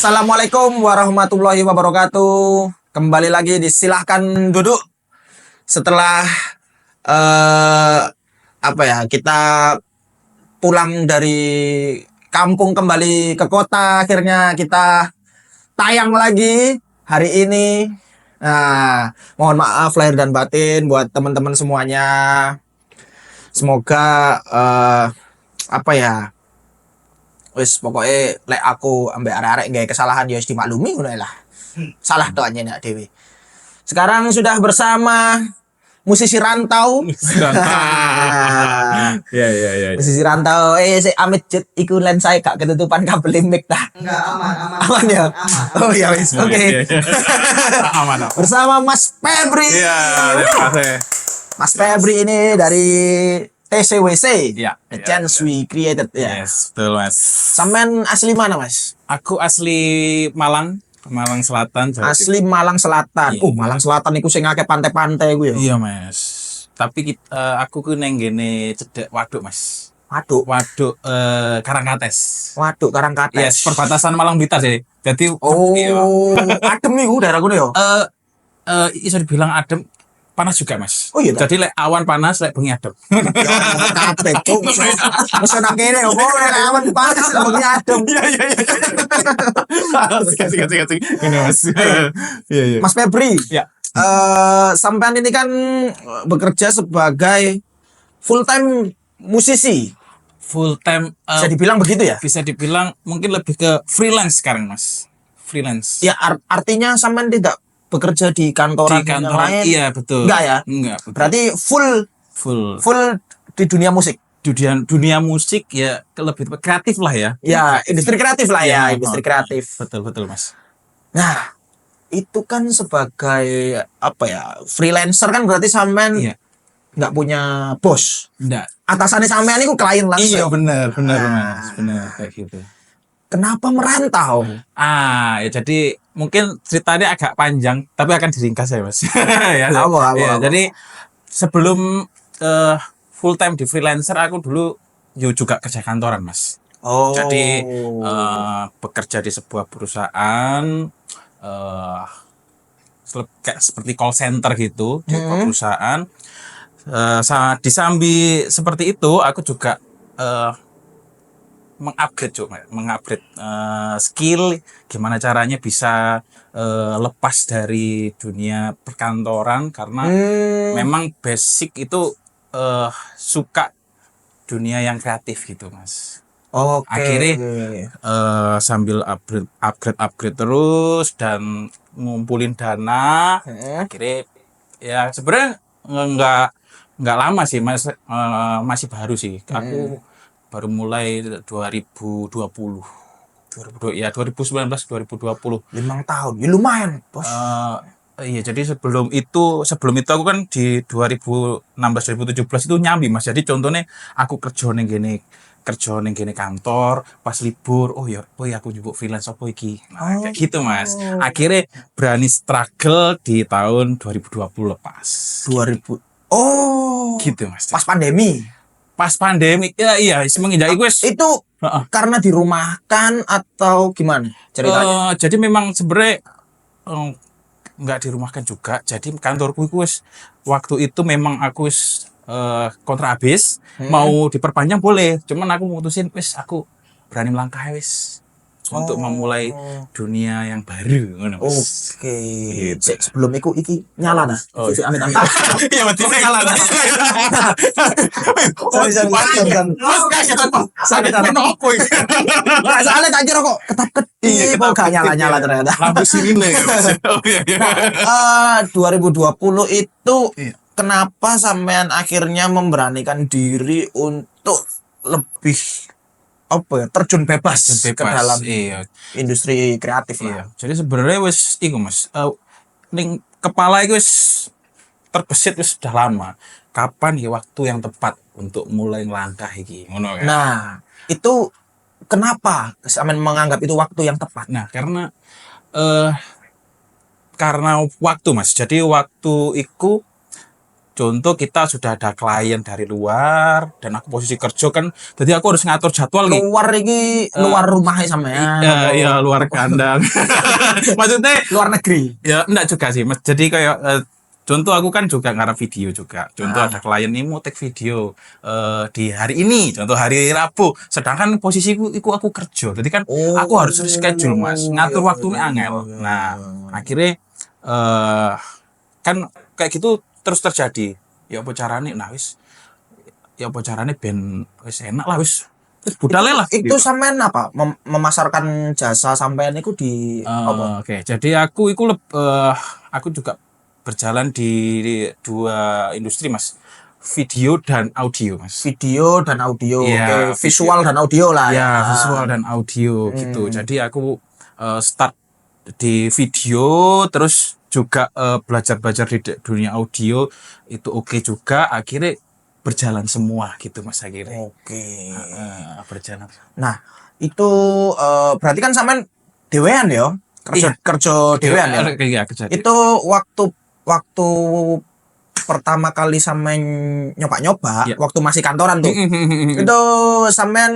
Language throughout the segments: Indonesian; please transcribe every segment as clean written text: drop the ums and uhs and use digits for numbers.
Assalamualaikum warahmatullahi wabarakatuh. Kembali lagi di Silahkan Duduk. Setelah kita pulang dari kampung kembali ke kota, akhirnya kita tayang lagi hari ini. Nah, mohon maaf lahir dan batin buat teman-teman semuanya. Semoga wis pokoknya lek aku ambek arek-arek gawe kesalahan ya wis dimaklumi ngono lah. Salah doanya nek dewe. Sekarang sudah bersama musisi rantau. Ya. Musisi rantau si Amit Jet iku len saya gak ketutupan kabel mic ta. Enggak, aman. Aman ya? Oh iya wis. Oke. Aman. Bersama Mas Febri. Iya, terima kasih. Mas Febri ini dari TCWC. Iya. The Chance We Created ya. Yes, betul Mas. Sampean asli mana, Mas? Aku asli Malang Selatan. Jawa Asli Malang Selatan. Iya. Malang Selatan iku sing akeh pantai-pantai ku ya. Iya, Mas. Tapi aku ku neng gene cedek waduk, Mas. Waduk Karangkates. Waduk Karangkates. Yes, perbatasan Malang Blitar sih. Jadi iya. Adem iku daerah kono ya. Iso dibilang adem, panas juga, Mas. Oh iya, Jadi lek awan panas, lek bengi adem. Kabeh cuk. Wis nang kene opo awan panas bengi adem. Iya. Kasih. Ini Mas. Iya. Mas Febri. Ya. Sampean ini kan bekerja sebagai full time musisi. Full time Bisa dibilang begitu ya? bisa dibilang mungkin lebih ke freelance sekarang, Mas. Freelance. Ya artinya sampean tidak bekerja di kantoran Di kantoran, yang lain. iya betul. Enggak ya? Enggak. Betul. Berarti full di dunia musik. Dunia musik ya lebih kreatif lah ya. Ya, industri kreatif lah ya, Iya, industri kreatif. Betul Mas. Nah, itu kan sebagai freelancer kan berarti sampean Iya. nggak punya bos. Enggak. Atasannya sampean itu klien langsung. Iya benar Nah. Mas. Benar kayak gitu. Kenapa merantau? Ya jadi mungkin ceritanya agak panjang tapi akan diringkas ya, Mas. Ya, Apa. Jadi sebelum full time di freelancer aku dulu juga kerja kantoran, Mas. Oh. Jadi bekerja di sebuah perusahaan kayak seperti call center gitu di sebuah perusahaan. Di sambi seperti itu aku juga mengupgrade skill gimana caranya bisa lepas dari dunia perkantoran karena memang basic itu suka dunia yang kreatif gitu, Mas. Oke. Akhirnya sambil upgrade terus dan ngumpulin dana, akhirnya ya sebenarnya nggak lama sih, Mas. Masih baru sih. Aku baru mulai 2019 2020. 5 tahun. Ya lumayan, Bos. Iya, jadi sebelum itu aku kan di 2016 2017 itu nyambi, Mas. Jadi contohnya aku kerja ning gene kantor, pas libur, aku nyebut freelance apa iki. Nah, kayak gitu, Mas. Akhirnya berani struggle di tahun 2020 lepas. 2000. Oh. Gitu, Mas. Pas pandemi. Pas pandemi. Ya iya, semenjak itu Itu karena dirumahkan atau gimana ceritanya? jadi memang sebenarnya nggak dirumahkan juga. Jadi kantorku itu waktu itu memang aku kontrak habis, mau diperpanjang boleh. Cuman aku mutusin aku berani melangkah untuk memulai dunia yang baru. Oke. Gitu. Sebelum iki nyala nah. Oh, Amit. Iya betul nyala. Soalnya tak kira kok ketap-ketip kok gak nyala ternyata. Lampu sirine. Oh iya. 2020 itu Iya. kenapa sampean akhirnya memberanikan diri untuk lebih terjun bebas ke dalam industri kreatif lah. Iya. Jadi sebenarnya iku, Mas. Ning kepala iku terbesit sudah lama. Kapan ya waktu yang tepat untuk mulai melangkah iki? Ngono kan. Nah, itu kenapa sampean menganggap itu waktu yang tepat? Nah, karena waktu, Mas. Jadi waktu itu Contoh kita sudah ada klien dari luar dan aku posisi kerja kan, jadi aku harus ngatur jadwal nih. Luar iki luar rumahnya sampean apa? Iya, luar kandang. Maksudnya Luar negeri. ya enggak juga sih, Mas. Jadi kayak contoh aku kan juga ngarep video juga. Contoh ada klien ini mau take video di hari ini, contoh hari Rabu. Sedangkan posisiku iku aku kerja. Jadi kan aku harus reschedule, Mas. Ngatur waktunya angel. Nah, akhirnya kan kayak gitu terus terjadi. Ya apa carane? Nah, wis ya apa carane ben wis enak lah wis. Wis budale lah. Itu sampean apa? Memasarkan jasa sampean itu di apa? Oke, jadi aku juga berjalan di dua industri, Mas. Video dan audio, Mas. Video dan audio. Iya, Oke, visual dan audio lah ya. Ya, visual dan audio gitu. Jadi aku start di video, terus juga belajar-belajar di dunia audio itu oke juga. Akhirnya berjalan semua gitu, Mas, akhirnya. Oke. Berjalan. Nah, itu berarti kan sampean dewean ya? Kerja Iya. kerja dewean ya? Iya, kejadian. Itu waktu pertama kali sampean nyoba-nyoba, Iya. waktu masih kantoran tuh. Itu sampean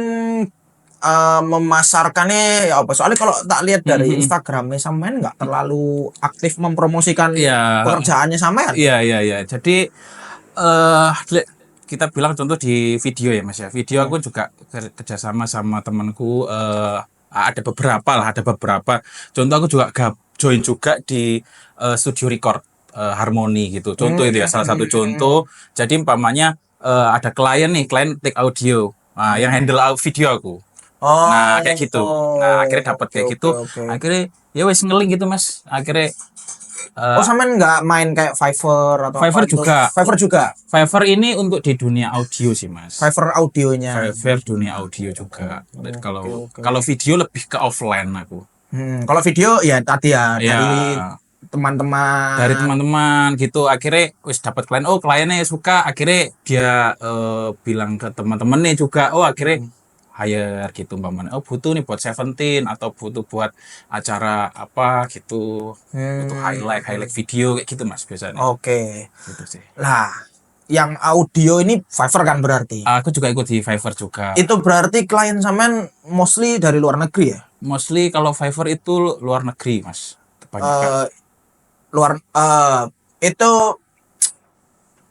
memasarkannya ya apa? Soalnya kalau tak lihat dari Instagramnya sampean nggak terlalu aktif mempromosikan Iya. pekerjaannya sampean. Iya. Jadi kita bilang contoh di video ya, Mas ya. Video aku juga kerjasama sama temanku ada beberapa. Contoh aku juga join juga di studio record Harmony gitu. Contoh itu ya salah satu contoh. Jadi umpamanya ada klien take audio. Nah, yang handle video aku. Oh. Nah, kayak gitu. Nah, akhirnya dapat kayak Oke, gitu. oke. Akhirnya ya wes ngeling gitu, Mas. Akhirnya Oh, sampean nggak main kayak Fiverr atau Fiverr apa gitu? juga. Fiverr juga. Fiverr ini untuk di dunia audio sih, Mas. Fiverr audionya. Fiverr dunia audio juga. Dan kalau oke. kalau video lebih ke offline aku. Kalau video ya tadi ya Ya, dari teman-teman. dari teman-teman gitu. Akhirnya wis dapat klien. Oh, kliennya suka. Akhirnya dia bilang ke teman-temannya juga. Oh, akhirnya hire gitu umpamanya. Oh, butuh nih buat Seventeen atau butuh buat acara apa gitu. Butuh highlight video kayak gitu, Mas, biasanya. Oke. Gitu sih. Lah, yang audio ini Fiverr kan berarti. Aku juga ikut di Fiverr juga. Itu berarti klien sampean mostly dari luar negeri ya? Mostly kalau Fiverr itu luar negeri, Mas. Kebanyakan. Itu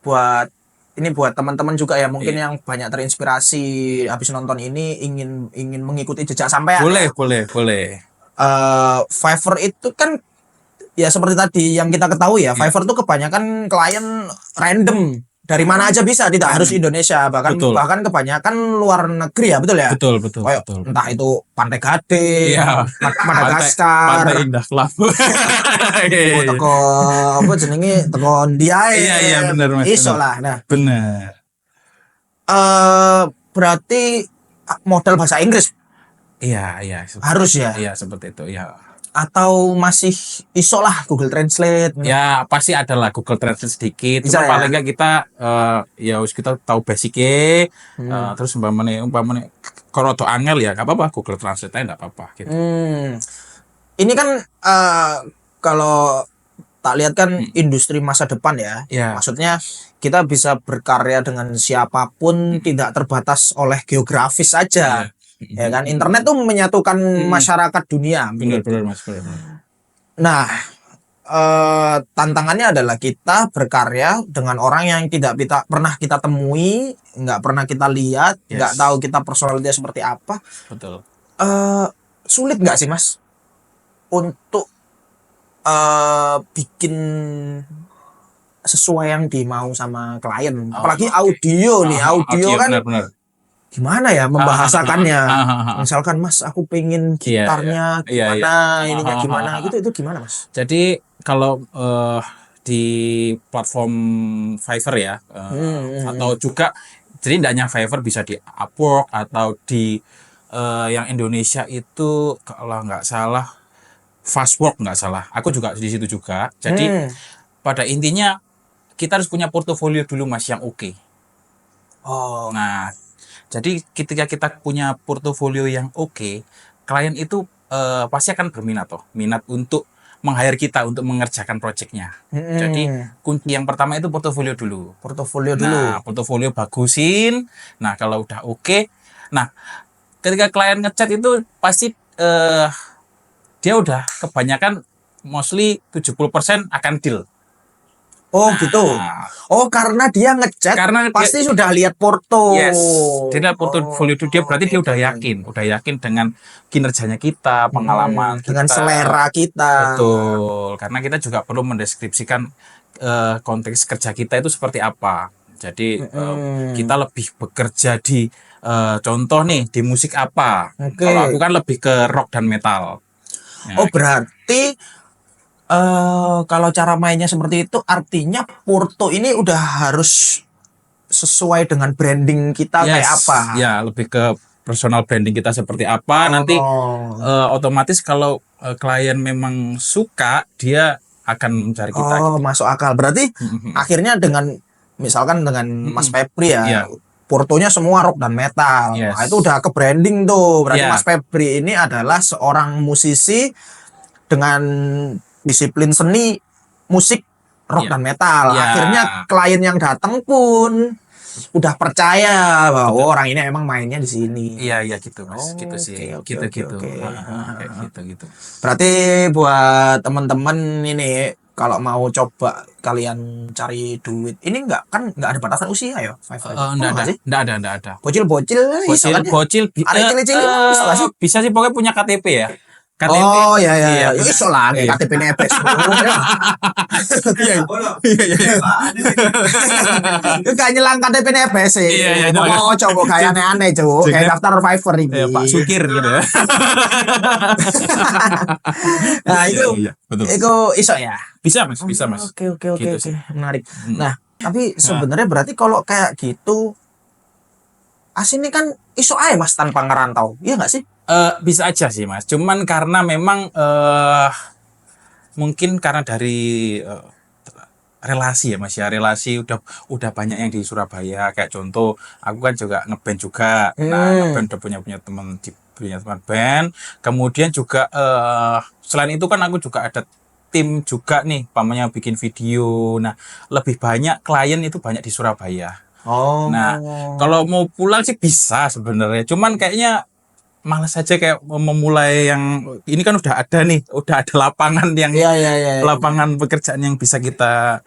buat teman-teman juga ya mungkin yang banyak terinspirasi habis nonton ini ingin mengikuti jejak sampean. Boleh. Fiverr itu kan ya seperti tadi yang kita ketahui ya, Fiverr itu kebanyakan klien random. Dari mana aja bisa, tidak harus Indonesia, bahkan kebanyakan luar negeri ya, betul ya? Betul. Entah itu Pantai Gading, Iya. Madagaskar, Pantai Indah Club. teko apa jenenge teko Ndiaye. Iya, bener, Mas. Iso Bener. lah. Nah, Bener. berarti modal bahasa Inggris Iya. harus ya? Iya, seperti itu. Ya. Atau masih iso lah Google Translate? Ya, pasti ada lah Google Translate sedikit. Bisa Cuma ya? paling enggak kita kita tahu basicnya. Terus umpamanya kalau untuk angel ya enggak apa-apa, Google Translate aja enggak apa-apa gitu. Ini kan kalau tak lihat kan industri masa depan ya. Ya. Maksudnya kita bisa berkarya dengan siapapun, tidak terbatas oleh geografis saja. Ya kan, internet tuh menyatukan masyarakat dunia. Benar, Mas. Benar. Nah, tantangannya adalah kita berkarya dengan orang yang tidak pernah kita temui, nggak pernah kita lihat, nggak tahu kita personalnya seperti apa. Betul. Sulit nggak sih, Mas, untuk bikin sesuai yang dimau sama klien? Apalagi audio nih, audio kan. Benar. Gimana ya membahasakannya? Misalkan, Mas, aku pengen gitarnya gimana, ininya gimana, itu gimana, Mas? Jadi kalau di platform Fiverr ya, atau juga jadi tidak hanya Fiverr, bisa di Upwork atau di yang Indonesia itu kalau nggak salah Fastwork nggak salah. Aku juga di situ juga. Jadi pada intinya kita harus punya portofolio dulu, Mas, yang oke. Oh. Nah, jadi ketika kita punya portofolio yang oke, klien itu pasti akan berminat minat untuk meng-hire kita untuk mengerjakan proyeknya. Jadi kunci yang pertama itu portofolio dulu. Portofolio dulu. Nah, portofolio bagusin. Nah, kalau udah oke, nah ketika klien ngechat itu pasti dia udah kebanyakan mostly 70% akan deal. Oh gitu. Nah, Oh karena dia ngechat, karena dia- pasti sudah lihat porto. yes, dia lihat portofolio itu dia berarti dia oke, oke. udah yakin dengan kinerjanya kita, pengalaman Dengan kita. selera kita. Betul, karena kita juga perlu mendeskripsikan konteks kerja kita itu seperti apa. Jadi kita lebih bekerja di contoh nih di musik apa. Oke. Kalau aku kan lebih ke rock dan metal. Nah, Oh berarti kalau cara mainnya seperti itu, artinya porto ini udah harus sesuai dengan branding kita kayak apa? ya lebih ke personal branding kita seperti apa. Nanti otomatis kalau klien memang suka, dia akan mencari kita. Oh, masuk akal. Berarti akhirnya dengan misalkan dengan Mas Febri ya, Iya. portonya semua rock dan metal. Yes. Nah, itu udah ke branding tuh. Berarti Iya. Mas Febri ini adalah seorang musisi dengan disiplin seni musik rock Iya. dan metal. Iya. Akhirnya klien yang datang pun udah percaya bahwa orang ini emang mainnya di sini. Iya gitu Mas, Oh, gitu sih, oke, gitu. oke. Kayak gitu. Berarti buat teman-teman ini kalau mau coba kalian cari duit, ini nggak ada batasan usia ya? Fiverr itu? Enggak nggak ada, sih? enggak ada. Bocil-bocil bisa kan ya? Bocil, Arek cilik-cilik bisa nggak sih? bisa sih pokoknya punya KTP ya. KTP. Oh ya. Iya, Ya, iso lah, KTP nepes. Itu kayak nyelang KTP nepes sih. Iya, Mau coba kayak aneh-aneh cuy, kayak daftar Fiverr ini. Pak Sukir gitu ya. Nah itu, Iya, betul. itu iso ya. Bisa Mas. Oke, Gitu sih. menarik. Nah, tapi sebenarnya berarti kalau kayak gitu, Asin ini kan iso aja Mas tanpa ngerantau, iya nggak sih? Bisa aja sih Mas. Cuman karena memang mungkin karena dari relasi ya Mas ya, relasi udah banyak yang di Surabaya. Kayak contoh, aku kan juga ngeband juga. Nah, ngeband udah punya teman band. Kemudian juga selain itu kan aku juga ada tim juga nih, pamannya bikin video. Nah, lebih banyak klien itu banyak di Surabaya. Oh. Nah, kalau mau pulang sih bisa sebenarnya. Cuman kayaknya malas aja kayak memulai yang ini kan udah ada lapangan yang Iya. lapangan pekerjaan yang bisa kita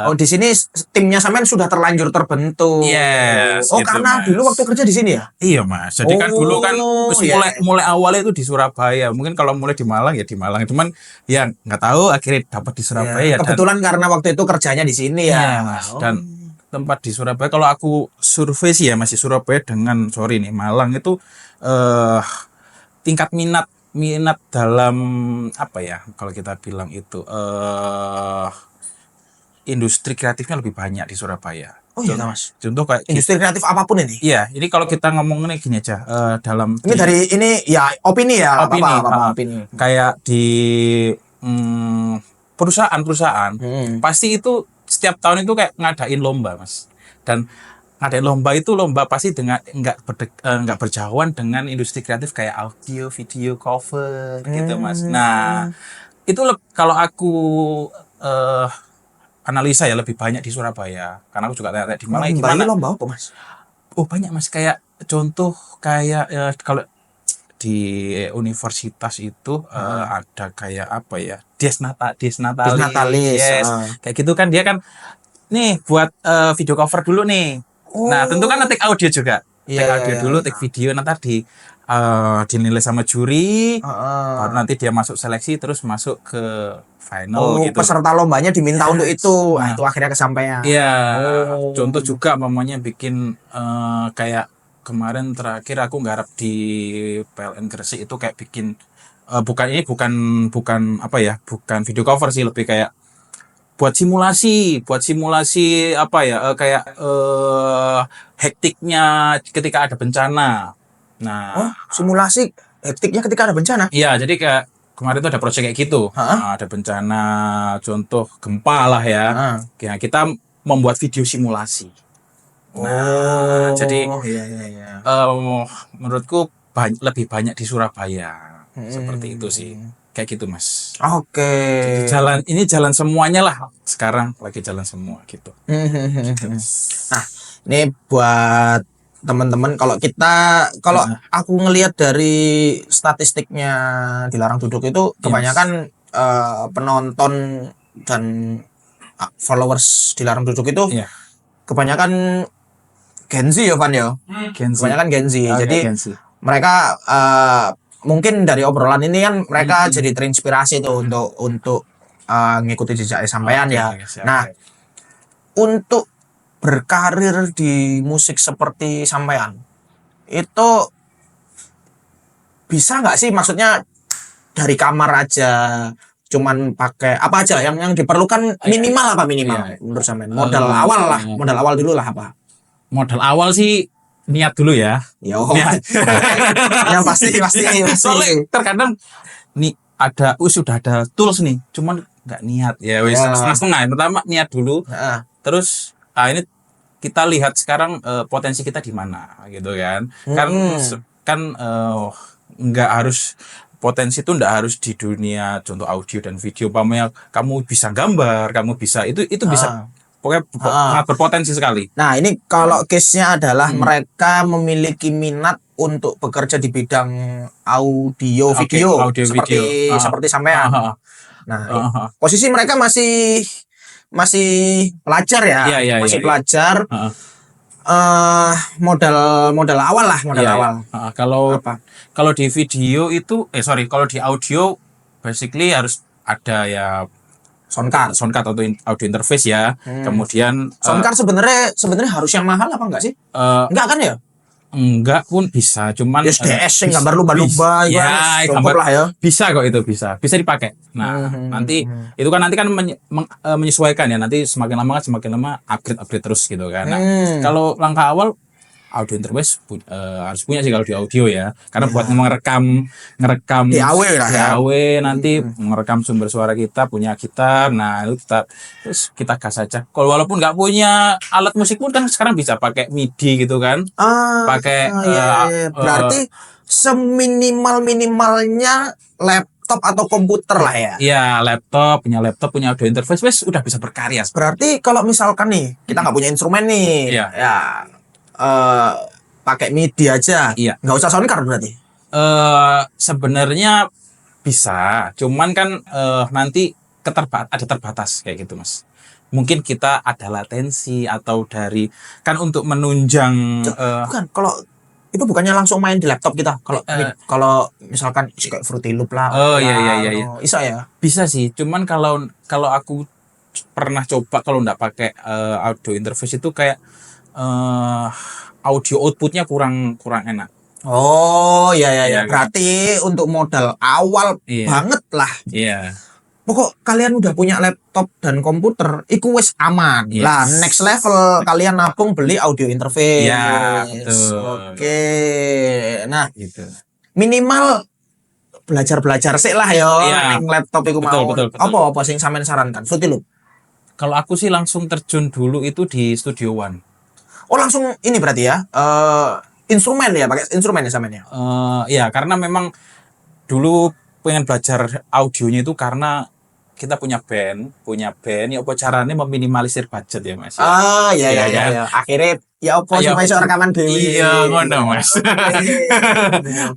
Oh, di sini timnya sampean sudah terlanjur terbentuk. Yes, Oh, gitu, karena Mas. dulu waktu kerja di sini ya? Iya Mas, jadi kan dulu kan iya. mulai awalnya itu di Surabaya. Mungkin kalau mulai di Malang ya di Malang. Cuman ya nggak tahu akhirnya dapat di Surabaya ya. Kebetulan karena waktu itu kerjanya di sini ya. Iya Mas. Dan tempat di Surabaya kalau aku survei sih ya masih Surabaya dengan nih Malang itu tingkat minat dalam apa ya kalau kita bilang itu industri kreatifnya lebih banyak di Surabaya. Oh iya Mas. Contoh kayak Industri kreatif apapun ini. iya, ini kalau kita ngomong ini gini aja dalam Ini dari ini ya opini ya, opini, apa opini. kayak di perusahaan pasti itu setiap tahun itu kayak ngadain lomba Mas, dan ngadain lomba pasti dengan nggak berjauhan dengan industri kreatif kayak audio, video, cover gitu Mas. Nah itu kalau aku analisa ya lebih banyak di Surabaya karena aku juga tanya di Malang gimana. Lomba apa Mas? Oh banyak Mas, kayak contoh kayak kalau di universitas itu ada kayak apa ya Dies Natalis. Yes. Kayak gitu kan dia kan nih buat video cover dulu nih. Nah tentu kan take audio juga. Take audio dulu, take video, nanti dinilai sama juri, baru nanti dia masuk seleksi terus masuk ke final gitu. Peserta lombanya diminta untuk itu. Nah, itu akhirnya kesampaian. Iya. Contoh juga mamanya bikin kayak kemarin terakhir aku nggarap di PLN Gresik itu kayak bikin bukan apa ya, bukan video cover sih, lebih kayak buat simulasi apa ya kayak hektiknya ketika ada bencana. Nah, simulasi hektiknya ketika ada bencana. Iya, jadi kayak kemarin tuh ada proyek kayak gitu. Ada bencana, contoh gempa lah ya. Ya, kita membuat video simulasi. Nah, jadi menurutku lebih banyak di Surabaya. Seperti itu sih. kayak gitu Mas. Oke. Jalan semuanya lah sekarang lagi jalan semua gitu. Gitu, Mas. Nah, ini buat teman-teman kalau aku ngelihat dari statistiknya Dilarang Duduk itu kebanyakan penonton dan followers Dilarang Duduk itu Iya. kebanyakan Gen Z ya Van ya. Gen Z. Kebanyakan Gen Z. Oke, Jadi Gen Z. mereka mungkin dari obrolan ini kan mereka jadi terinspirasi tuh untuk ngikuti jejak sampean ya. Siap. Nah, untuk berkarir di musik seperti sampean itu bisa nggak sih, maksudnya dari kamar aja cuman pakai apa aja yang diperlukan minimal apa minimal menurut sampean? Modal awal dulu lah apa? Modal awal sih niat dulu ya. Niat. Ya pasti. Soalnya terkadang nih sudah ada tools nih, cuman nggak niat ya wis setengah. Pertama niat dulu. Terus ini kita lihat sekarang potensi kita di mana gitu kan. Kan nggak harus potensi itu nggak harus di dunia contoh audio dan video. Pamanya kamu bisa gambar, kamu bisa itu bisa pokoknya sangat berpotensi sekali. Nah, ini kalau case-nya adalah mereka memiliki minat untuk bekerja di bidang audio video seperti sampean. Nah, posisi mereka masih pelajar ya, masih pelajar. Modal awal. Kalau di video itu kalau di audio basically harus ada ya soundcard atau audio interface ya. Kemudian soundcard sebenarnya harus yang mahal apa enggak sih? Enggak kan ya? Enggak pun bisa, cuman DS yang gambar lumba-lumba ya, cukup lah ya. Bisa kok, itu bisa dipakai. Nah, nanti itu kan menyesuaikan ya, nanti semakin lama upgrade terus gitu kan. Nah, kalau langkah awal audio interface harus punya sih kalau di audio ya, karena buat ngerekam DAW nanti merekam sumber suara kita, punya gitar. Nah, itu kita gas aja. Kalau walaupun nggak punya alat musik pun kan sekarang bisa pakai MIDI gitu kan. Pakai berarti seminimalnya laptop atau komputer lah ya. Iya, punya laptop, punya audio interface, wes udah bisa berkarya. Berarti kalau misalkan nih kita nggak punya instrumen nih, ya pakai MIDI aja, nggak usah soundcard berarti. Sebenarnya bisa, cuman kan nanti ada terbatas kayak gitu Mas. Mungkin kita ada latensi atau dari kan untuk menunjang. Bukan, kalau itu bukannya langsung main di laptop kita. Kalau misalkan kayak Fruity Loop lah. Iya. Bisa ya? Bisa sih, cuman kalau aku pernah coba kalau nggak pakai audio interface itu kayak audio outputnya kurang enak. Oh iya. Berarti untuk modal awal banget lah. Iya. Pokok kalian udah punya laptop dan komputer, iku wis aman. Lah next level kalian nabung beli audio interface. Iya, betul. Oke. Nah, gitu. Minimal belajar sih lah yo. Ning laptop iku mau. Betul. Apa sing sampean sarankan? Fruity Loop. Kalau aku sih langsung terjun dulu itu di Studio One. Oh, langsung ini berarti ya, instrumen ya, pakai instrumen ya sampean ya? Ya, karena memang dulu pengen belajar audionya itu karena kita punya band ya apa caranya meminimalisir budget ya Mas. Iya. Akhirnya ya apa supaya iso rekaman dhewe. Iya, ngono Mas.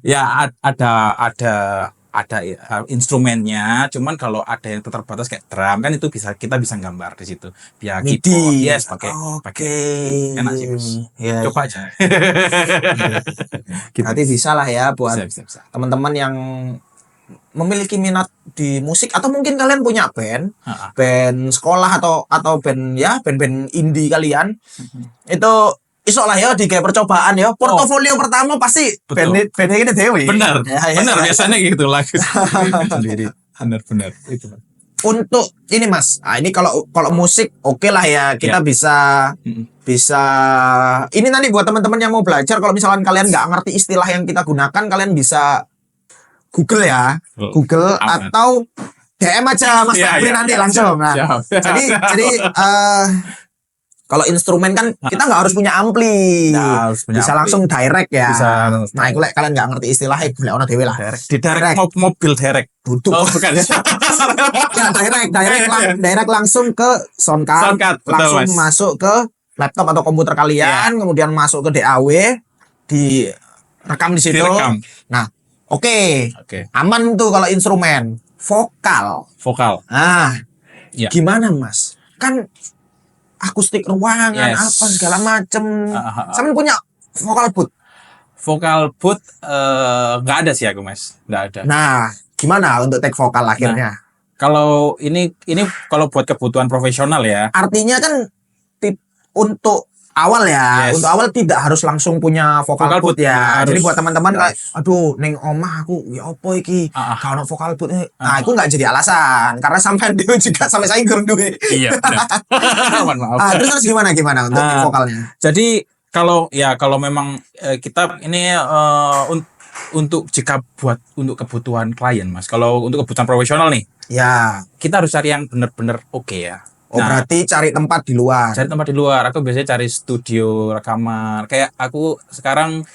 Ya ada instrumennya, cuman kalau ada yang terbatas kayak drum kan itu kita bisa gambar di situ. Via keyboard, pakai enak sih Mas. Coba aja. Berarti bisa lah ya buat teman-teman yang memiliki minat di musik, atau mungkin kalian punya band sekolah atau band indie kalian. Itu iso lah ya di kayak percobaan ya. Portofolio pertama pasti band ini dewe. Benar. Biasanya gitu lah. Sendiri. Benar. Itu. Untuk ini Mas, ini kalau musik oke lah ya, kita bisa ini nanti buat teman-teman yang mau belajar, kalau misalkan kalian nggak ngerti istilah yang kita gunakan, kalian bisa Google ya, atau DM aja Mas Febri nanti langsung. Nah, jadi Kalau instrumen kan kita nggak harus punya ampli. Nggak harus punya Bisa ampli. langsung direct ya. Bisa. Nah, itu lek kalian nggak ngerti istilahnya, boleh ono dhewe lah. Di direct mobil direct. Duduk. Oh, bukan ya. Ya, direct langsung ke sound card, Soundcard, betul, langsung Mas. masuk ke laptop atau komputer kalian, kemudian masuk ke DAW, direkam di situ. Direkam. Nah, oke. Oke. Aman tuh kalau instrumen. Vokal. Nah, Ya. gimana Mas? Kan akustik ruangan Yes. apa segala macem. Ah. Sampean punya vokal booth. Vokal booth nggak ada sih aku, Mas. Nggak ada. Nah, gimana untuk take vokal akhirnya? Kalau ini kalau buat kebutuhan profesional ya. Artinya kan untuk awal ya, Yes. untuk awal tidak harus langsung punya vokal Vokal booth booth, ya. harus. Jadi buat teman-teman Yes. kayak, aduh, neng omah aku ya opo iki, kalau vokal booth ini, nah Ah. itu nggak jadi alasan karena sampai dia juga sampai saya gerung duit. Iya, benar. Mohon maaf. Terus gimana untuk take vokalnya? Jadi kalau memang kita ini untuk jika buat untuk kebutuhan klien, Mas. Kalau untuk kebutuhan profesional nih, Ya, kita harus cari yang benar-benar oke ya. oh berarti cari tempat di luar. Cari tempat di luar. Aku biasanya cari studio rekaman. Kayak aku sekarang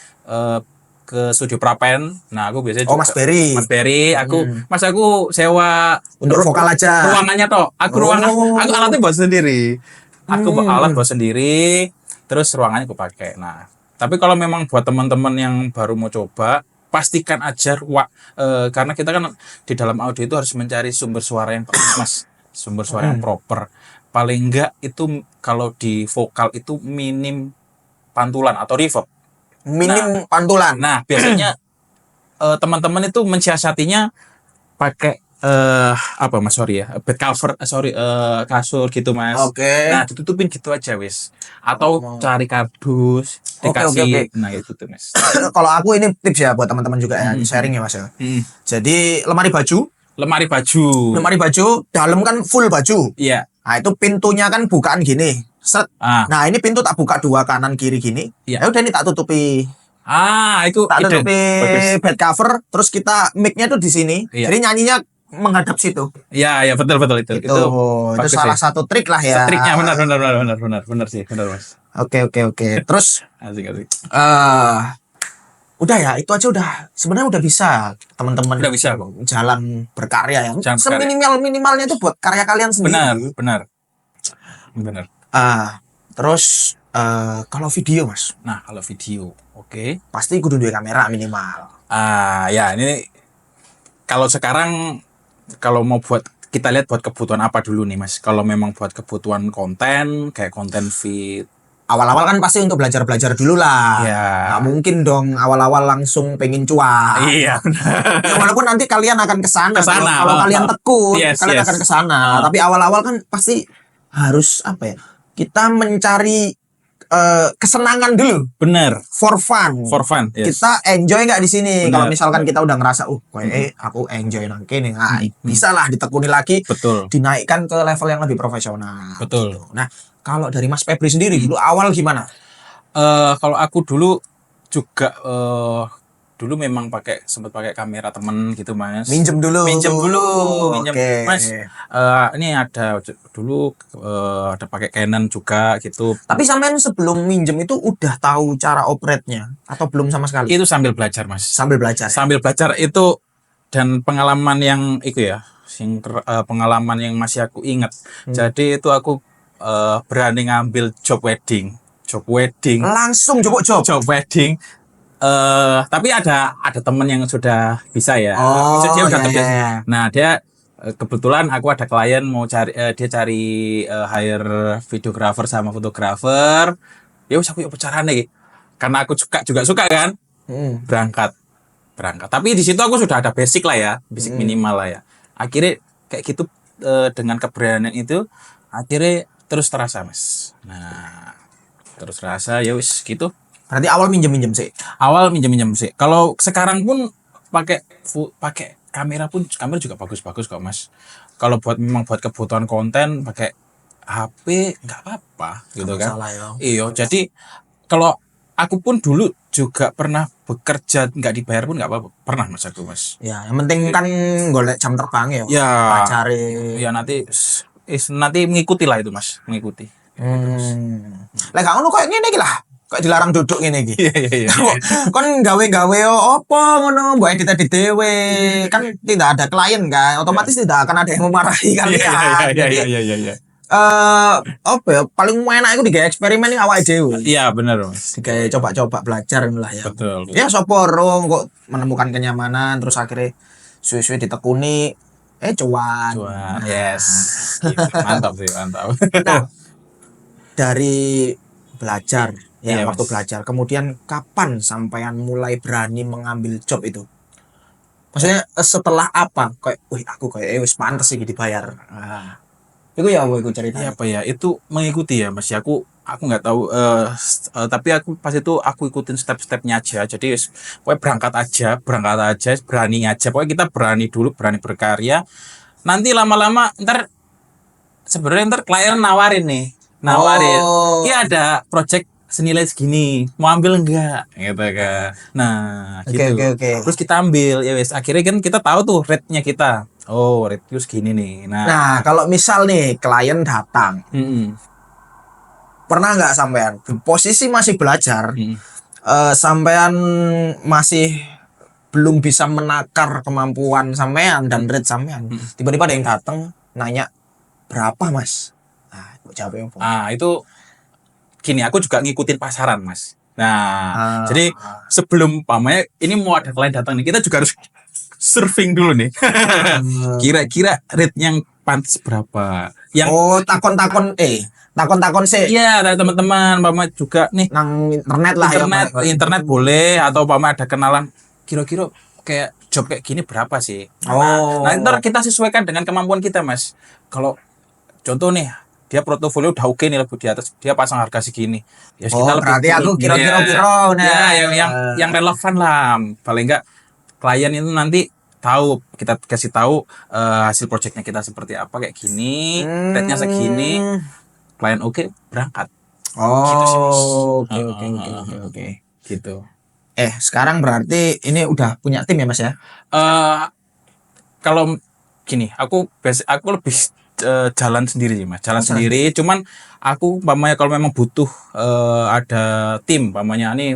ke studio Prapen. Nah, aku biasanya Oh, Mas Berry. Mas Berry, Mas aku sewa Untuk vokal aja. ruangannya toh. Aku aku alatnya buat sendiri. Aku bawa alat buat sendiri, terus ruangannya aku pakai. Nah, tapi kalau memang buat teman-teman yang baru mau coba, pastikan aja karena kita kan di dalam audio itu harus mencari sumber suara yang Mas, sumber suara yang proper. Paling enggak itu kalau di vokal itu minim pantulan atau reverb. Minim pantulan. Nah, biasanya teman-teman itu mensiasatinya pakai apa Mas, sorry ya, bed cover, kasur gitu Mas. Oke. Nah, ditutupin gitu aja wis. Atau cari kardus, dikasih. Oke. Nah, itu tuh Mas. Kalau aku ini tips ya buat teman-teman juga ya, sharing ya Mas ya. Jadi lemari baju, Lemari baju. dalam kan full baju. Iya. Nah, itu pintunya kan bukaan gini. Set. Nah, ini pintu tak buka dua kanan kiri gini. Iya. Ya udah ini tak tutupi. Itu Tak ide. tutupi Bagus. bed cover, terus kita mic-nya tuh di sini. Iya. Jadi nyanyinya menghadap situ. Iya, betul itu. Itu bagus salah sih. satu trik lah ya. Triknya benar sih, benar Mas. Oke. Terus Asik. udah ya, itu aja udah sebenarnya udah bisa teman-teman Udah bisa kok. jalan berkarya ya. Jalan berkarya. Seminimal-minimalnya itu buat karya kalian sendiri. Benar. Terus kalau video Mas, Nah, kalau video, oke. pasti kudu duwe kamera minimal. Ya ini kalau sekarang kalau mau kita lihat buat kebutuhan apa dulu nih Mas. Kalau memang buat kebutuhan konten kayak konten feed. Awal-awal kan pasti untuk belajar-belajar dulu lah. Ya. Nggak mungkin dong awal-awal langsung pengen cuan. Iya. Ya, walaupun nanti kalian akan kesana. Kesana. Kalau kalian tekun, Yes, kalian yes. akan kesana. Tapi awal-awal kan pasti harus apa ya? Kita mencari kesenangan dulu. Bener. For fun. Yes. Kita enjoy nggak di sini? Bener. Kalau misalkan kita udah ngerasa, aku enjoy nang kene, nah, bisa lah ditekuni lagi, Betul. dinaikkan ke level yang lebih profesional. Betul. Gitu. Nah, kalau dari Mas Febri sendiri, dulu awal gimana? Kalau aku dulu juga dulu memang sempat pakai kamera temen gitu Mas. Minjem dulu. Oke. Mas. Ini ada dulu ada pakai Canon juga gitu. Tapi sampean sebelum minjem itu udah tahu cara operate-nya atau belum sama sekali? Itu sambil belajar Mas. Sambil belajar. Sambil belajar itu dan pengalaman yang itu ya, pengalaman yang masih aku ingat. Jadi itu aku berani ngambil job wedding. Langsung coba job. Job wedding. Tapi ada teman yang sudah bisa ya. Oh, Dia udah iya, terbiasa. iya. Nah, dia kebetulan aku ada klien mau cari dia cari hire videographer sama fotografer. Ya wis aku yuk carane iki. Karena aku juga suka kan. Berangkat. Tapi di situ aku sudah ada basic lah ya, basic minimal lah ya. Akhirnya kayak gitu dengan keberanian itu akhirnya terus terasa Mas. Nah, terus terasa ya wis gitu. Berarti awal minjem-minjem sih. Awal minjem sih. Kalau sekarang pun pakai kamera juga bagus-bagus kok Mas. Kalau memang buat kebutuhan konten pakai HP nggak apa-apa gitu kan. Salah ya. Iya, jadi kalau aku pun dulu juga pernah bekerja nggak dibayar pun nggak apa-apa. Pernah Mas aku Mas. Ya, yang penting kan golek jam terbang ya. Ya. Pacare. Ya nanti mengikuti lah itu Mas, mengikuti. Lah gak ngono koyo ngene iki lah. Kok dilarang duduk ngene iki. Iya iya iya. Kon gawe-gawe apa ngono, mbok edit-edit dhewe. Kan tidak ada klien kan, otomatis tidak akan ada yang memarahi Iya kalian. iya Jadi, iya iya iya. apa ya, paling enak iku digawe eksperimen ning awake dhewe. Iya bener Mas. Digawe coba-coba belajar lah ya. Betul. Ya sapa ro kok menemukan kenyamanan terus akhirnya suwe-suwe ditekuni cuan. Cuan. Yes. Gitu. Mantap sih, mantap. Nah, dari belajar ya Iya, waktu Mas. belajar kemudian kapan sampean mulai berani mengambil job itu? Maksudnya setelah apa? Kayak, wih aku kayak wis pantes iki dibayar. Itu ya apa iku ceritanya? Iya apa ya? Itu mengikuti ya Mas. Ya, aku nggak tahu tapi aku pas itu aku ikutin step-stepnya aja. Jadi pokoknya berangkat aja, berani aja. Pokoknya kita berani dulu, berani berkarya. Nanti lama-lama sebenarnya klien nawarin nih. Oh. Iya ada project senilai segini, mau ambil enggak? Gitu kan. Nah, gitu. Oke. Terus kita ambil, ya wes. Akhirnya kan kita tahu tuh rate-nya kita. Oh, rate itu segini nih. Nah, kalau misal nih klien datang, Mm-mm. pernah nggak sampean posisi masih belajar, Mm-mm. sampean masih belum bisa menakar kemampuan sampean dan rate sampean. Tiba-tiba ada yang datang nanya berapa mas? Nah, jawabnya apa? Itu gini, aku juga ngikutin pasaran, Mas. Nah, Ah. jadi sebelum pamanya ini mau ada klien datang nih, kita juga harus surfing dulu nih. Kira-kira rate yang pantas berapa? Yang Oh, takon-takon sih iya, ada teman-teman, pama juga nih nang internet lah internet boleh atau pama ada kenalan kira-kira kayak job kayak gini berapa sih? Oh. Nah, ntar kita sesuaikan dengan kemampuan kita, Mas. Kalau contoh nih, dia portofolio udah oke nih lebih di atas, dia pasang harga segini. Ya Oh, berarti aku kira-kira ya, yang relevan lah. Paling enggak klien itu nanti tahu, kita kasih tahu hasil proyeknya kita seperti apa kayak gini, rate-nya segini, klien oke, berangkat. Gitu sih, Mas. Oh, oke. Gitu. Sekarang berarti ini udah punya tim ya Mas ya? Kalau gini, aku lebih jalan sendiri sih Mas, jalan sendiri. Cuman aku pamannya kalau memang butuh ada tim, pamannya ini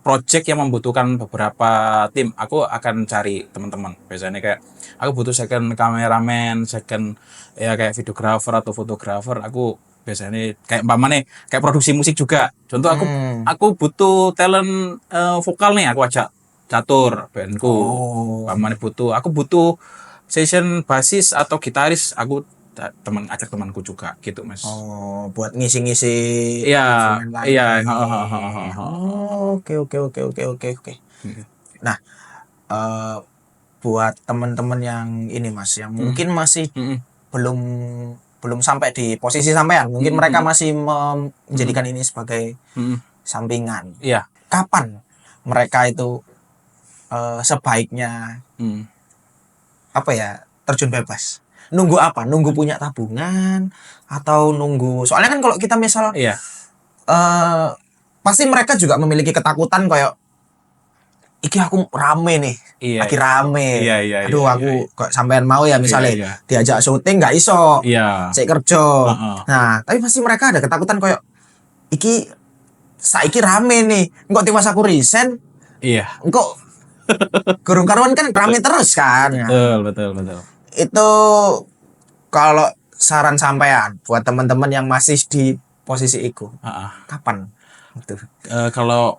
project yang membutuhkan beberapa tim, aku akan cari teman-teman. Biasanya kayak aku butuh second kameramen, second ya kayak videographer atau fotografer. Aku biasanya kayak pamannya kayak produksi musik juga. Contoh aku butuh talent vokal nih, aku ajak catur bandku. Pamannya aku butuh session basis atau gitaris, aku ajak temanku juga gitu Mas. Oh, buat ngisi-ngisi. Iya. Oke. Nah, buat teman-teman yang ini Mas, yang mungkin masih belum sampai di posisi sampean, mungkin mereka masih menjadikan ini sebagai sampingan. Iya. Kapan mereka itu sebaiknya terjun bebas? Nunggu apa? Nunggu punya tabungan atau nunggu? Soalnya kan kalau kita misal pasti mereka juga memiliki ketakutan kayak iki aku rame nih. Lagi rame. Iya. Aduh, aku kok sampean mau ya misalnya diajak syuting nggak iso. Iya. Sik kerja. Nah, tapi pasti mereka ada ketakutan kayak iki saiki rame nih. Engko tiwas aku resign. Iya. Engko gurung karuan kan rame terus kan. Betul. Itu kalau saran sampean buat teman-teman yang masih di posisi itu, kapan? Gitu. Kalau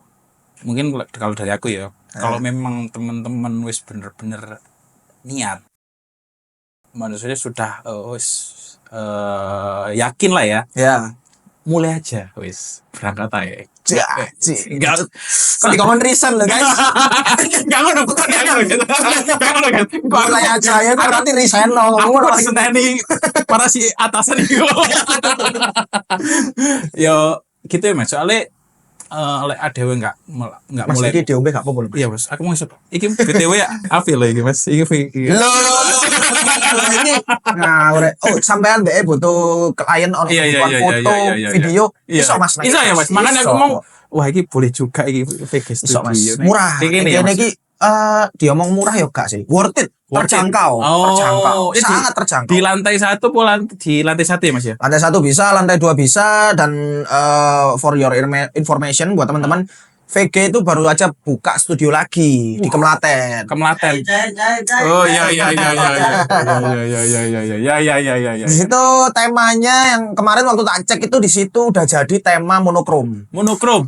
mungkin kalau dari aku ya, kalau memang teman-teman wis bener-bener niat, maksudnya sudah yakin lah ya, mulai aja wis berangkat aja. Enggak. Kok dikon resign loh guys. Jangan bukan kan. Mulai aja ya berarti resign loh. Aku harus senteni para si atasan itu. Yo gitu ya Mas. Soalnya oleh adewe enggak Mas, mulai. Iki diombe gak apa-apa. Iya Mas, aku mau isep. Iki BTW Afil lho iki Mas. Iki. Ini sampean deh butuh klien on foto, video. Iso Mas. Iso ya Mas. Makanya aku ngomong wah iki boleh juga iki VG Studio. Murah. Iki diomong murah ya gak sih. Worth it. Terjangkau. Oh, Terjangkau. ini Sangat terjangkau. Di lantai 1 di lantai 1 ya Mas ya? Lantai 1 bisa, lantai 2 bisa, dan for your information buat teman-teman, VG itu baru aja buka studio lagi di Kemlaten. Kemlaten. Oh iya iya iya iya iya iya iya iya iya iya iya. Di situ temanya yang kemarin waktu tak cek itu di situ udah jadi tema monokrom. Monokrom.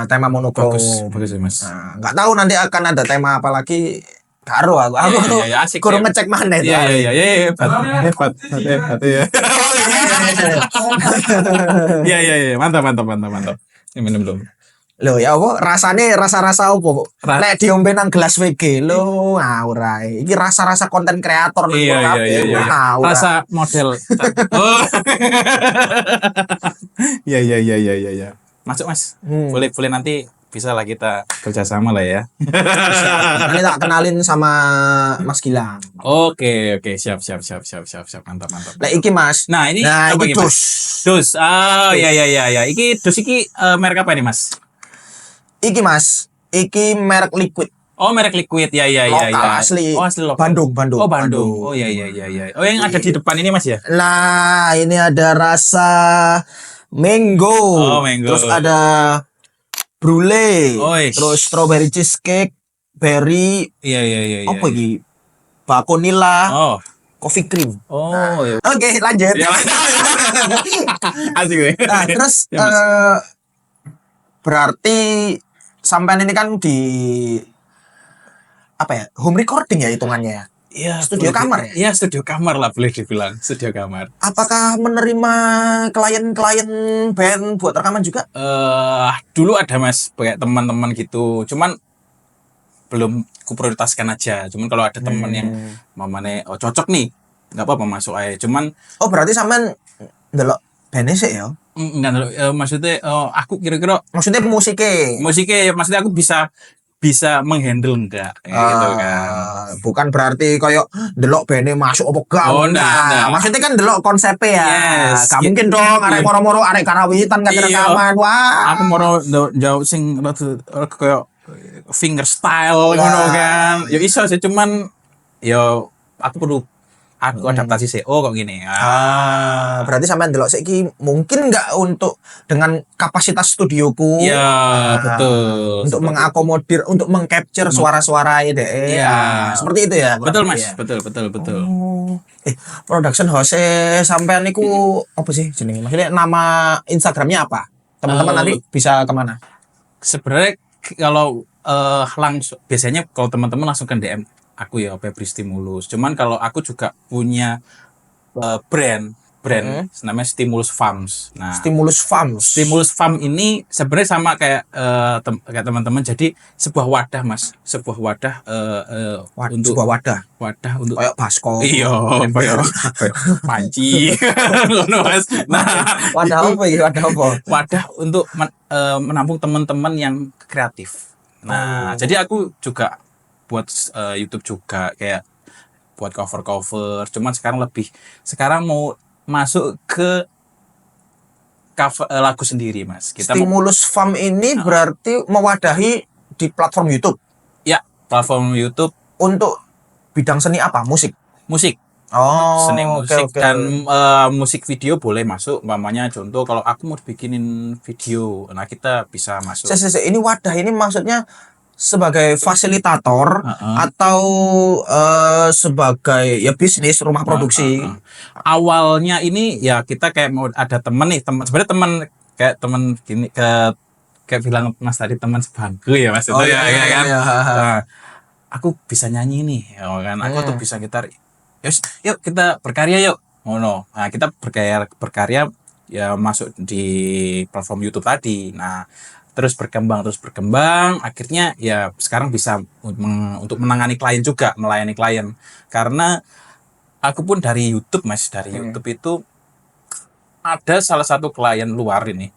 Tema monokrom. Bagus ya Mas. Nah, nggak tahu nanti akan ada tema apa lagi. Karo aku iya, asik, kurang ya. ngecek mana itu. Iya iya iya hebat hebat hebat ya. Iya iya iya mantap mantap mantap mantap. Ini minum dulu. Loh ya apa rasane rasa-rasa apa? Lek diombe nang gelas VG lo ora. Iki rasa-rasa konten kreator nih Iya iya iya iya. Rasa model. Oh. Iya iya iya iya iya iya. Masuk Mas. Boleh boleh nanti bisa lah kita kerjasama lah ya. Ini tak kenalin sama Mas Gilang. Oke oke siap siap siap siap siap siap mantap mantap. Lek iki Mas. Nah ini Nah, apa iki ini, Mas? dus. Dus. Oh iya iya iya iya. Iki dus iki merek apa nih Mas? Iki Mas. Iki merek liquid. Oh merek liquid ya ya ya Lokal, ya. asli. Oh asli lokal. Bandung, Bandung. Oh Bandung. Oh iya iya iya iya. Oh yang ada di depan ini Mas ya? Nah, ini ada rasa mango. Oh, mango. Terus ada brulee. Oh, ish. Terus strawberry cheesecake, berry, Iya iya iya iya. apa iki? Bakonila, Oh. coffee cream. Oh iya. Oke, lanjut. Ya. Asik gue. Nah, terus Ya, Mas. berarti sampean ini kan di apa ya? Home recording ya hitungannya ya. Iya, Studio kamar ya? Iya, studio kamar lah boleh dibilang, studio kamar. Apakah menerima klien-klien band buat rekaman juga? Dulu ada Mas, kayak teman-teman gitu. Cuman belum kuprioritaskan aja. Cuman kalau ada teman yang mamane oh cocok nih, nggak apa-apa masuk aja. Cuman Oh, berarti sampean ndelok band sih ya? enggak maksudnya aku kira-kira Maksudnya musiknya maksudnya aku bisa menghandle enggak gitu kan. Bukan berarti kayak delok bene masuk apa gak. Oh, enggak. Maksudnya kan delok konsepnya ya. Yes. Gak mungkin dong arek moro-moro arek karawitan kan Iya. rekaman. Wah. Aku mau jauh sing kayak finger style ngono kan. Ya iso sih cuman ya aku perlu adaptasi sih. Oh kok gini. Berarti sampean delok saiki mungkin nggak untuk dengan kapasitas studioku. Iya, betul. Untuk mengakomodir, untuk mengcapture suara-suara ide. Iya. Seperti itu ya. Betul berarti Mas, ya? betul betul betul. Production house sampean niku apa sih jenenge? Maksudnya nama Instagramnya apa? Teman-teman nanti bisa kemana? Sebenarnya kalau langsung biasanya kalau teman-teman langsung ke DM aku ya Febri Stimulus. Cuman kalau aku juga punya brand namanya Stimulus Farms. Nah, Stimulus Farms. Stimulus Farm ini sebenarnya sama kayak kayak teman-teman. Jadi sebuah wadah Mas, sebuah wadah untuk sebuah wadah untuk kayak basko. iya kayak panci ngono Mas. Nah, Wadah apa ya? Wadah apa? wadah untuk menampung teman-teman yang kreatif. Nah, jadi aku juga buat YouTube juga kayak buat cover-cover. Cuman sekarang mau masuk ke cover lagu sendiri, Mas. Kita mau Stimulus Farm ini berarti mewadahi di platform YouTube ya platform YouTube untuk bidang seni apa? Musik. musik. Oh, Seni musik oke. dan musik video boleh masuk. Umpamanya contoh kalau aku mau bikinin video, nah kita bisa masuk. Ini wadah ini maksudnya sebagai fasilitator atau sebagai ya bisnis rumah produksi. Awalnya ini ya kita kayak mau ada temen nih, sebenarnya temen gini kayak bilang Mas tadi teman sebangku ya Mas itu Oh, ya, iya, kan. iya. Nah, aku bisa nyanyi nih, ya kan. Aku tuh bisa gitar. Yuk kita berkarya yuk. Nah, kita berkarya ya masuk di platform YouTube tadi. Nah, terus berkembang akhirnya ya sekarang bisa untuk menangani klien juga, melayani klien. Karena aku pun dari YouTube Mas, dari YouTube itu ada salah satu klien luar ini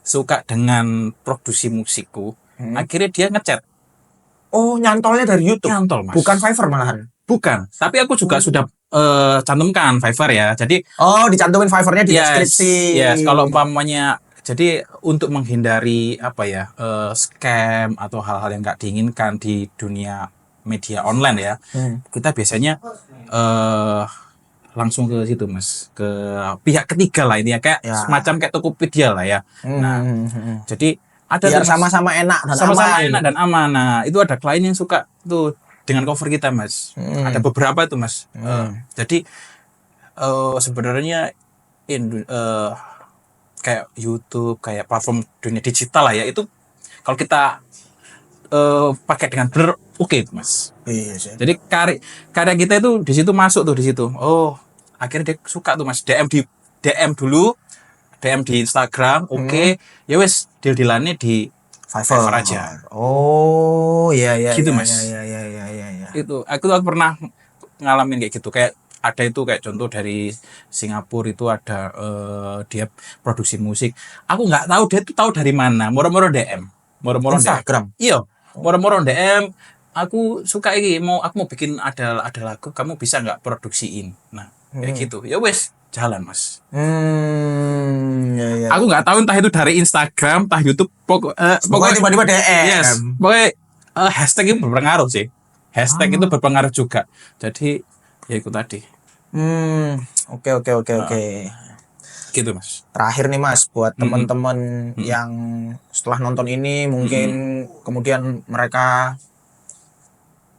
suka dengan produksi musikku. Akhirnya dia ngechat. Oh, nyantolnya dari YouTube. Nyantol Mas. Bukan Fiverr malahan. Bukan, tapi aku juga sudah cantumkan Fiverr ya. Jadi dicantumin Fiverr-nya di deskripsi. Yes, kalau umpamanya jadi untuk menghindari apa ya scam atau hal-hal yang nggak diinginkan di dunia media online ya, kita biasanya langsung ke situ mas, ke pihak ketiga lah ini ya, kayak Ya. semacam kayak Tokopedia lah ya. Nah, jadi ada biar tuh, Mas, sama-sama enak dan sama-sama aman. enak dan aman. Nah, itu ada klien yang suka tuh dengan cover kita mas. Ada beberapa tuh mas. Jadi sebenarnya kayak YouTube, kayak platform dunia digital lah ya, itu kalau kita pakai dengan benar, oke mas. Iya sih. Jadi karya kita itu di situ masuk tuh di situ. Oh, akhirnya dia suka tuh mas. DM dulu, DM di Instagram, oke. Ya wes, deal-dealannya di Fiverr aja. Oh, iya iya. Gitu, iya, Mas. Iya iya iya iya iya. Itu aku tuh pernah ngalamin kayak gitu. Kayak ada itu kayak contoh dari Singapura itu ada dia produksi musik. Aku nggak tahu dia tuh tahu dari mana. Moro-moro DM. Moro-moro Instagram? DM. Iya, moro-moro DM. Aku suka ini, aku mau bikin ada lagu, kamu bisa nggak produksiin? Nah, kayak gitu. Ya wes, jalan mas. Iya iya. Aku nggak tahu entah itu dari Instagram, entah YouTube, Pokoknya tiba-tiba DM. yes, pokoknya hashtag itu berpengaruh sih. Hashtag itu berpengaruh juga. Jadi ya itu tadi, Oke oke oke oke. gitu mas. Terakhir nih Mas, buat teman-teman yang setelah nonton ini mungkin kemudian mereka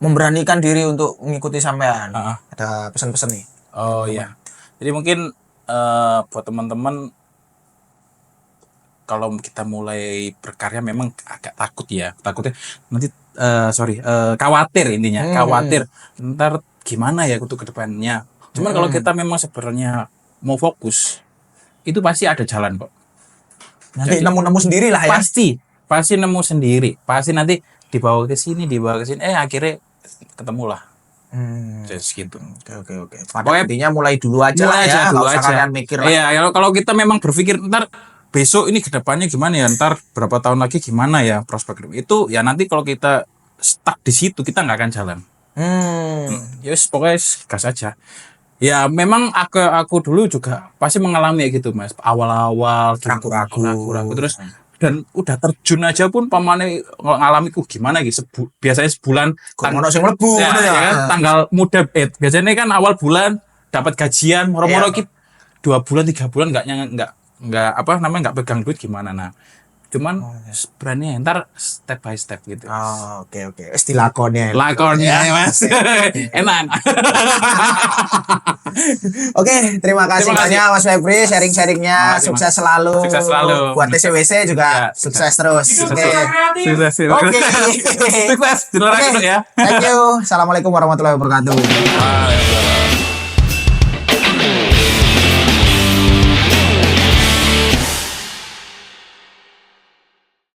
memberanikan diri untuk mengikuti sampean. Ada pesan-pesan nih. Oh iya. Jadi mungkin buat teman-teman, kalau kita mulai berkarya memang agak takut ya. Takutnya nanti khawatir intinya, khawatir ntar gimana ya untuk kedepannya. Cuman kalau kita memang sebenarnya mau fokus, itu pasti ada jalan kok. Nanti Jadi, nemu-nemu sendiri lah ya. Pasti nemu sendiri. Pasti nanti dibawa ke sini, akhirnya ketemulah. Jadi segitu. Oke oke. Pada intinya mulai dulu aja lah ya. Dulu Nggak usah aja. kalian mikir lah. Iya, kalau kita memang berpikir ntar besok ini kedepannya gimana ya, ntar berapa tahun lagi gimana ya prospek itu ya, nanti kalau kita stuck di situ kita nggak akan jalan. Ya wis, pokoknya gas aja. Ya memang aku dulu juga pasti mengalami ya gitu mas, awal-awal ragu-ragu terus, dan udah terjun aja pun pamane ngalami gimana gitu, biasanya sebulan Ono sing mlebu ya, ngono ya. ya kan, tanggal muda biasanya kan awal bulan dapat gajian moro-moro Iya. 2 bulan 3 bulan nggak apa namanya, nggak pegang duit gimana. Nah cuman berani ntar step by step gitu. Oh, oke oke. Wis dilakoni. Lakonnya mas enak. Oke, terima kasih Terima kasih. banyak Mas Febri sharing-sharingnya. Terima kasih, Sukses selalu. Sukses selalu. Buat TCWC juga Ya, sukses terus. Oke. Sukses. Oke. Sukses. Di luar Oke. ya. Thank you. Assalamualaikum warahmatullahi wabarakatuh. Waalaikumsalam.